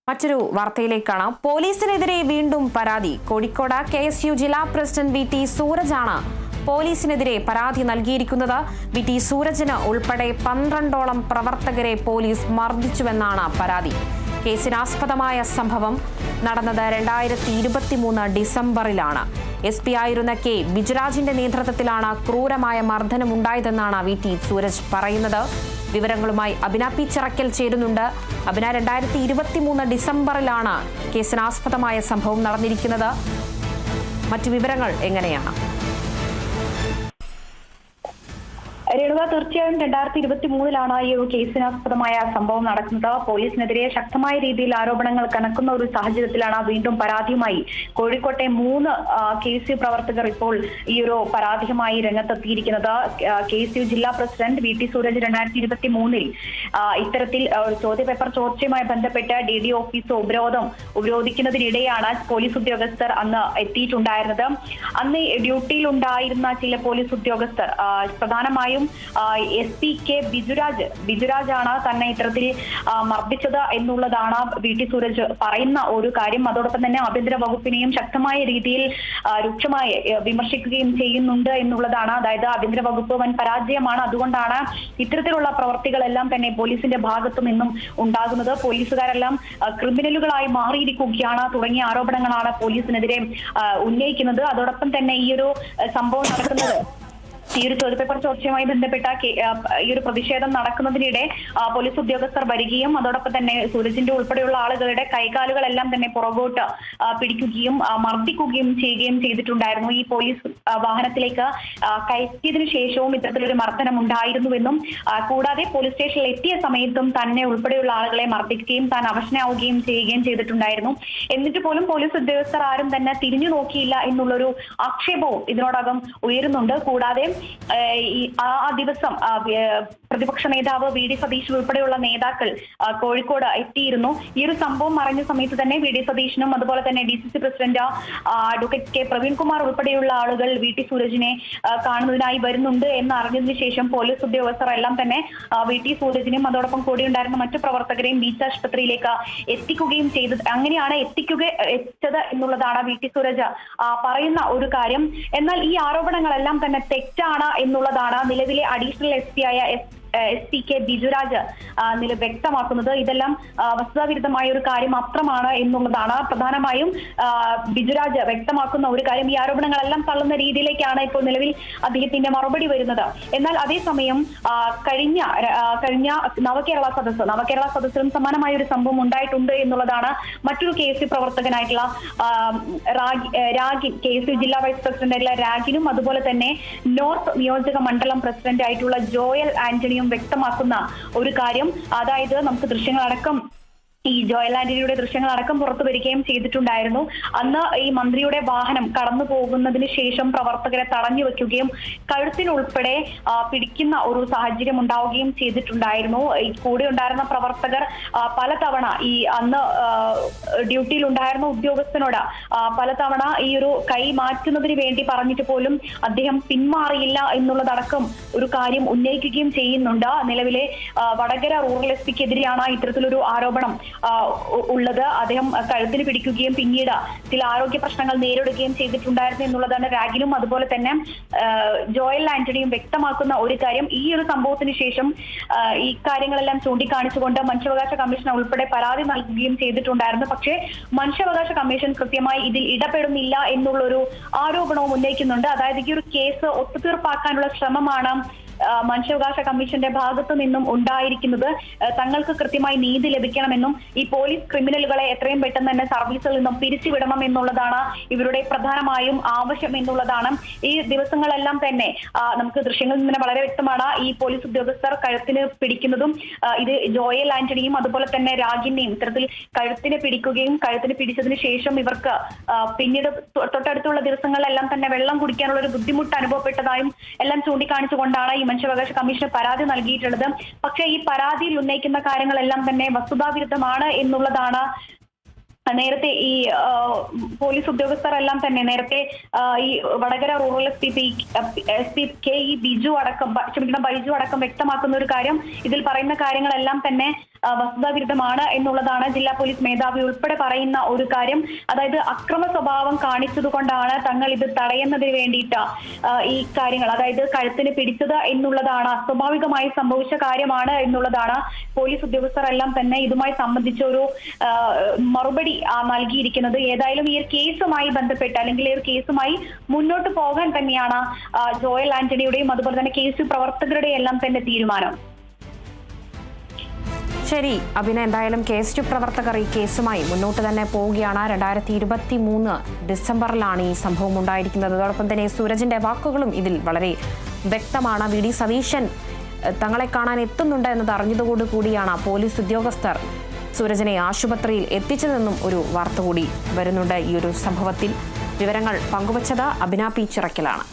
മറ്റൊരു വാർത്തയിലേക്കാണ്. പോലീസിനെതിരെ വീണ്ടും പരാതി. കോഴിക്കോട് KSU ജില്ലാ പ്രസിഡന്റ് VT സൂരജാണ് പോലീസിനെതിരെ പരാതി നൽകിയിരിക്കുന്നത്. VT സൂരജിന് ഉൾപ്പെടെ 12ഓളം പ്രവർത്തകരെ പോലീസ് മർദ്ദിച്ചുവെന്നാണ് പരാതി. കേസിനാസ്പദമായ സംഭവം നടന്നത് 2023 ഡിസംബറിലാണ്. SP ആയിരുന്ന K ബിജുരാജിന്റെ നേതൃത്വത്തിലാണ് ക്രൂരമായ മർദ്ദനമുണ്ടായതെന്നാണ് VT സൂരജ് പറയുന്നത്. വിവരങ്ങളുമായി അഭിന പി ചിറക്കൽ ചേരുന്നുണ്ട്. അഭിന, 2023 ഡിസംബറിലാണ് കേസിനാസ്പദമായ സംഭവം നടന്നിരിക്കുന്നത്. മറ്റു വിവരങ്ങൾ എങ്ങനെയാണ്? രേണുക, തീർച്ചയായും 2023 ഈ ഒരു കേസിനാസ്പദമായ സംഭവം നടക്കുന്നത്. പോലീസിനെതിരെ ശക്തമായ രീതിയിൽ ആരോപണങ്ങൾ കനക്കുന്ന ഒരു സാഹചര്യത്തിലാണ് വീണ്ടും പരാതിയുമായി കോഴിക്കോട്ടെ 3 KSU പ്രവർത്തകർ ഇപ്പോൾ ഈ ഒരു പരാതിയുമായി രംഗത്തെത്തിയിരിക്കുന്നത്. KSU ജില്ലാ പ്രസിഡന്റ് VT സൂരജ് 2023 ഇത്തരത്തിൽ ചോദ്യപേപ്പർ ചോർച്ചയുമായി ബന്ധപ്പെട്ട് DD ഓഫീസ് ഉപരോധിക്കുന്നതിനിടെയാണ് പോലീസ് ഉദ്യോഗസ്ഥർ അന്ന് എത്തിയിട്ടുണ്ടായിരുന്നത്. അന്ന് ഡ്യൂട്ടിയിലുണ്ടായിരുന്ന ചില പോലീസ് ഉദ്യോഗസ്ഥർ, പ്രധാനമായും SP K ബിജുരാജാണ് തന്നെ ഇത്തരത്തിൽ മർദ്ദിച്ചത് എന്നുള്ളതാണ് VT സൂരജ് പറയുന്ന ഒരു കാര്യം. അതോടൊപ്പം തന്നെ ആഭ്യന്തര വകുപ്പിനെയും ശക്തമായ രീതിയിൽ രൂക്ഷമായി വിമർശിക്കുകയും ചെയ്യുന്നുണ്ട് എന്നുള്ളതാണ്. അതായത് ആഭ്യന്തര വകുപ്പ് വൻ പരാജയമാണ്, അതുകൊണ്ടാണ് ഇത്തരത്തിലുള്ള പ്രവർത്തികളെല്ലാം തന്നെ പോലീസിന്റെ ഭാഗത്തു നിന്നും ഉണ്ടാകുന്നത്. പോലീസുകാരെല്ലാം ക്രിമിനലുകളായി മാറിയിരിക്കുകയാണ് തുടങ്ങിയ ആരോപണങ്ങളാണ് പോലീസിനെതിരെ ഉന്നയിക്കുന്നത്. അതോടൊപ്പം തന്നെ ഈ ഒരു സംഭവം നടക്കുന്നത്, ഈ ഒരു ചോദ്യപേപ്പർ ചോർച്ചയുമായി ബന്ധപ്പെട്ട ഈ ഒരു പ്രതിഷേധം നടക്കുന്നതിനിടെ പോലീസ് ഉദ്യോഗസ്ഥർ വരികയും അതോടൊപ്പം തന്നെ സൂരജിന്റെ ഉൾപ്പെടെയുള്ള ആളുകളുടെ കൈകാലുകളെല്ലാം തന്നെ പുറകോട്ട് പിടിക്കുകയും മർദ്ദിക്കുകയും ചെയ്യുകയും ചെയ്തിട്ടുണ്ടായിരുന്നു. ഈ പോലീസ് വാഹനത്തിലേക്ക് കയറ്റിയതിനു ശേഷവും ഇത്തരത്തിലൊരു മർദ്ദനം ഉണ്ടായിരുന്നുവെന്നും കൂടാതെ പോലീസ് സ്റ്റേഷനിൽ എത്തിയ സമയത്തും തന്നെ ഉൾപ്പെടെയുള്ള ആളുകളെ മർദ്ദിക്കുകയും താൻ അവശനാവുകയും ചെയ്യുകയും ചെയ്തിട്ടുണ്ടായിരുന്നു. എന്നിട്ട് പോലും പോലീസ് ഉദ്യോഗസ്ഥർ ആരും തന്നെ തിരിഞ്ഞു നോക്കിയില്ല എന്നുള്ളൊരു ആക്ഷേപവും ഇതിനോടകം ഉയരുന്നുണ്ട്. കൂടാതെ ആ ദിവസം പ്രതിപക്ഷ നേതാവ് VD സതീശൻ ഉൾപ്പെടെയുള്ള നേതാക്കൾ കോഴിക്കോട് എത്തിയിരുന്നു. ഈ ഒരു സംഭവം അറിഞ്ഞ സമയത്ത് തന്നെ VD സതീശനും അതുപോലെ തന്നെ DCC president advocate K Praveenkumar ഉൾപ്പെടെയുള്ള ആളുകൾ VT സൂരജിനെ കാണുന്നതിനായി വരുന്നുണ്ട് എന്ന് അറിഞ്ഞതിന് ശേഷം പോലീസ് ഉദ്യോഗസ്ഥർ എല്ലാം തന്നെ VT സൂരജിനും അതോടൊപ്പം കൂടിയുണ്ടായിരുന്ന മറ്റു പ്രവർത്തകരെയും ബീച്ച് ആശുപത്രിയിലേക്ക് എത്തിക്കുകയും ചെയ്തത്. അങ്ങനെയാണ് എത്തിച്ചത് എന്നുള്ളതാണ് VT സൂരജ് പറയുന്ന ഒരു കാര്യം. എന്നാൽ ഈ ആരോപണങ്ങളെല്ലാം തന്നെ തെറ്റാണ് എന്നുള്ളതാണ് നിലവിലെ അഡീഷണൽ SP ആയ SP K ബിജുരാജ് വ്യക്തമാക്കുന്നത്. ഇതെല്ലാം വസ്തുതാവിരുദ്ധമായ ഒരു കാര്യം മാത്രമാണ് എന്നുള്ളതാണ് പ്രധാനമായും ബിജുരാജ് വ്യക്തമാക്കുന്ന ഒരു കാര്യം. ഈ ആരോപണങ്ങളെല്ലാം തള്ളുന്ന രീതിയിലേക്കാണ് ഇപ്പോൾ നിലവിൽ അദ്ദേഹത്തിന്റെ മറുപടി വരുന്നത്. എന്നാൽ അതേസമയം കഴിഞ്ഞ നവകേരള സദസ്സിലും സമാനമായ ഒരു സംഭവം ഉണ്ടായിട്ടുണ്ട് എന്നുള്ളതാണ് മറ്റൊരു KSU പ്രവർത്തകനായിട്ടുള്ള രാഗിൻ, KSU ജില്ലാ വൈസ് പ്രസിഡന്റ് ആയിട്ടുള്ള രാഗിനും അതുപോലെ തന്നെ നോർത്ത് നിയോജക മണ്ഡലം പ്രസിഡന്റ് ആയിട്ടുള്ള ജോയൽ ആന്റണിയും വ്യക്തമാക്കുന്ന ഒരു കാര്യം. അതായത് നമുക്ക് ദൃശ്യങ്ങളടക്കം ഈ ജോയൽ ആന്റണിയുടെ ദൃശ്യങ്ങളടക്കം പുറത്തു വരികയും ചെയ്തിട്ടുണ്ടായിരുന്നു. അന്ന് ഈ മന്ത്രിയുടെ വാഹനം കടന്നു പോകുന്നതിന് ശേഷം പ്രവർത്തകരെ തടഞ്ഞു വെക്കുകയും കഴുത്തിനുൾപ്പെടെ പിടിക്കുന്ന ഒരു സാഹചര്യം ഉണ്ടാവുകയും ചെയ്തിട്ടുണ്ടായിരുന്നു. ഈ കൂടെ ഉണ്ടായിരുന്ന പ്രവർത്തകർ പലതവണ ഈ അന്ന് ഡ്യൂട്ടിയിൽ ഉണ്ടായിരുന്ന ഉദ്യോഗസ്ഥനോട് പലതവണ ഈ ഒരു കൈ മാറ്റുന്നതിന് വേണ്ടി പറഞ്ഞിട്ട് പോലും അദ്ദേഹം പിന്മാറിയില്ല എന്നുള്ളതടക്കം ഒരു കാര്യം ഉന്നയിക്കുകയും ചെയ്യുന്നുണ്ട്. നിലവിലെ വടകര റൂറൽ SPക്കെതിരെയാണ് ഇത്തരത്തിലൊരു ആരോപണം ഉള്ളത്. അദ്ദേഹം കഴുത്തിന് പിടിക്കുകയും പിന്നീട് ചില ആരോഗ്യ പ്രശ്നങ്ങൾ നേരിടുകയും ചെയ്തിട്ടുണ്ടായിരുന്നു എന്നുള്ളതാണ് രാഗിനും അതുപോലെ തന്നെ ജോയൽ ആന്റണിയും വ്യക്തമാക്കുന്ന ഒരു കാര്യം. ഈ ഒരു സംഭവത്തിന് ശേഷം ഈ കാര്യങ്ങളെല്ലാം ചൂണ്ടിക്കാണിച്ചുകൊണ്ട് മനുഷ്യാവകാശ കമ്മീഷൻ ഉൾപ്പെടെ പരാതി നൽകുകയും ചെയ്തിട്ടുണ്ടായിരുന്നു. പക്ഷേ മനുഷ്യാവകാശ കമ്മീഷൻ കൃത്യമായി ഇതിൽ ഇടപെടുന്നില്ല എന്നുള്ളൊരു ആരോപണവും ഉന്നയിക്കുന്നുണ്ട്. അതായത് ഈ ഒരു കേസ് ഒത്തുതീർപ്പാക്കാനുള്ള ശ്രമമാണ് മനുഷ്യാവകാശ കമ്മീഷന്റെ ഭാഗത്തു നിന്നും ഉണ്ടായിരിക്കുന്നത്. തങ്ങൾക്ക് കൃത്യമായി നീതി ലഭിക്കണമെന്നും ഈ പോലീസ് ക്രിമിനലുകളെ എത്രയും പെട്ടെന്ന് തന്നെ സർവീസിൽ നിന്നും പിരിച്ചുവിടണം എന്നുള്ളതാണ് ഇവരുടെ പ്രധാനമായും ആവശ്യം എന്നുള്ളതാണ്. ഈ ദിവസങ്ങളെല്ലാം തന്നെ നമുക്ക് ദൃശ്യങ്ങളിൽ നിന്ന് വളരെ വ്യക്തമാണ് ഈ പോലീസ് ഉദ്യോഗസ്ഥർ കഴുത്തിന് പിടിക്കുന്നതും. ഇത് ജോയൽ ആന്റണിയും അതുപോലെ തന്നെ രാഗിനെയും ഇത്തരത്തിൽ കഴുത്തിന് പിടിക്കുകയും കഴുത്തിന് പിടിച്ചതിന് ശേഷം ഇവർക്ക് പിന്നീട് തൊട്ടടുത്തുള്ള ദിവസങ്ങളിലെല്ലാം തന്നെ വെള്ളം കുടിക്കാനുള്ള ഒരു ബുദ്ധിമുട്ട് അനുഭവപ്പെട്ടതായും എല്ലാം ചൂണ്ടിക്കാണിച്ചുകൊണ്ടാണ് ഈ മനുഷ്യാവകാശ കമ്മീഷന് പരാതി നൽകിയിട്ടുള്ളത്. പക്ഷേ ഈ പരാതിയിൽ ഉന്നയിക്കുന്ന കാര്യങ്ങളെല്ലാം തന്നെ വസ്തുതാവിരുദ്ധമാണ് എന്നുള്ളതാണ് നേരത്തെ ഈ പോലീസ് ഉദ്യോഗസ്ഥരെല്ലാം തന്നെ നേരത്തെ ഈ Vadakara rural SP K Baiju അടക്കം വ്യക്തമാക്കുന്ന ഒരു കാര്യം, ഇതിൽ പറയുന്ന കാര്യങ്ങളെല്ലാം തന്നെ വസ്തുതാവിരുദ്ധമാണ് എന്നുള്ളതാണ് ജില്ലാ പോലീസ് മേധാവി ഉൾപ്പെടെ പറയുന്ന ഒരു കാര്യം. അതായത് അക്രമ സ്വഭാവം കാണിച്ചതുകൊണ്ടാണ് തങ്ങൾ ഇത് തടയുന്നതിന് വേണ്ടിയിട്ട് ഈ കാര്യങ്ങൾ, അതായത് കഴുത്തിന് പിടിച്ചത് എന്നുള്ളതാണ് അസ്വാഭാവികമായി സംഭവിച്ച കാര്യമാണ് എന്നുള്ളതാണ് പോലീസ് ഉദ്യോഗസ്ഥരെല്ലാം തന്നെ ഇതുമായി സംബന്ധിച്ച ഒരു മറുപടി നൽകിയിരിക്കുന്നത്. ഏതായാലും ഈ ഒരു കേസുമായി ബന്ധപ്പെട്ട് അല്ലെങ്കിൽ ഈ ഒരു കേസുമായി മുന്നോട്ട് പോകാൻ തന്നെയാണ് ജോയൽ ആന്റണിയുടെയും അതുപോലെ തന്നെ KSU പ്രവർത്തകരുടെയും എല്ലാം തന്നെ തീരുമാനം. ശരി അഭിന, എന്തായാലും KSU പ്രവർത്തകർ ഈ കേസുമായി മുന്നോട്ട് തന്നെ പോവുകയാണ്. 2023 ഡിസംബറിലാണ് ഈ സംഭവം ഉണ്ടായിരിക്കുന്നത്. അതോടൊപ്പം തന്നെ സൂരജിന്റെ വാക്കുകളും ഇതിൽ വളരെ വ്യക്തമാണ്. VD സതീശൻ തങ്ങളെ കാണാൻ എത്തുന്നുണ്ട് എന്നത് അറിഞ്ഞതോടുകൂടിയാണ് പോലീസ് ഉദ്യോഗസ്ഥർ സൂരജിനെ ആശുപത്രിയിൽ എത്തിച്ചതെന്നും ഒരു വാർത്ത കൂടി വരുന്നുണ്ട്. ഈ ഒരു സംഭവത്തിൽ വിവരങ്ങൾ പങ്കുവച്ചത് അഭിന പി ചിറക്കലാണ്.